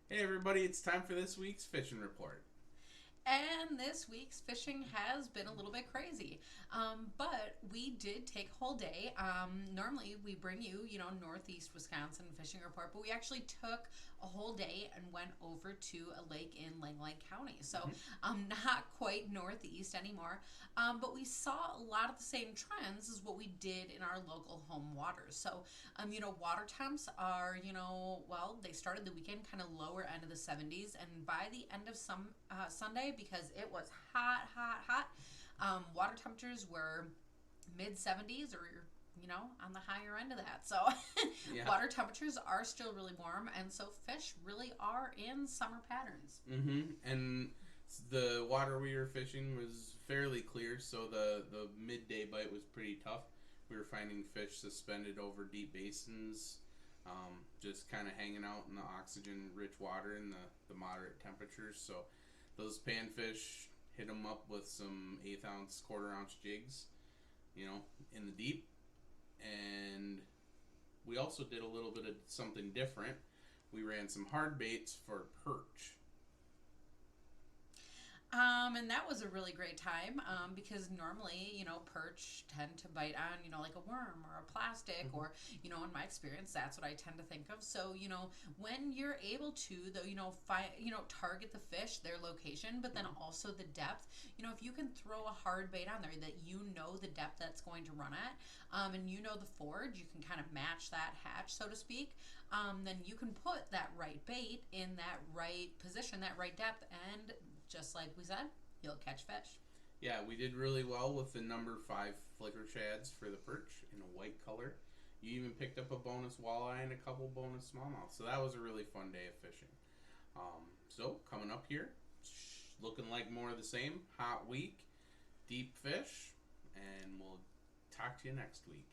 Hey everybody, it's time for this week's fishing report. And this week's fishing has been a little bit crazy. But we did take a whole day. Normally, we bring you, Northeast Wisconsin fishing report, but we actually took a whole day and went over to a lake in Lang County. So, Hmm. not quite Northeast anymore. But we saw a lot of the same trends as what we did in our local home waters. So, water temps are, well, they started the weekend kind of lower end of the 70s. And by the end of some Sunday, because it was hot, hot, hot. Water temperatures were mid 70s or on the higher end of that. So Yeah. water temperatures are still really warm, and so fish really are in summer patterns. And the water we were fishing was fairly clear, so the midday bite was pretty tough. We were finding fish suspended over deep basins, just kind of hanging out in the oxygen-rich water in the moderate temperatures. So those panfish hit them up with some eighth ounce, quarter ounce jigs, in the deep, and we also did a little bit of something different. We ran some hard baits for perch. And that was a really great time because normally, perch tend to bite on, like a worm or a plastic, Mm-hmm. or, in my experience, that's what I tend to think of. So, when you're able to, though, target the fish, their location, but then Mm-hmm. also the depth, if you can throw a hard bait on there that the depth that's going to run at, and the forage, you can kind of match that hatch, so to speak, then you can put that right bait in that right position, that right depth, and just like we said, you'll catch fish. Yeah, we did really well with the number 5 flicker shads for the perch in a white color. You even picked up a bonus walleye and a couple bonus smallmouth. So that was a really fun day of fishing. So coming up here, looking like more of the same. Hot week, deep fish, and we'll talk to you next week.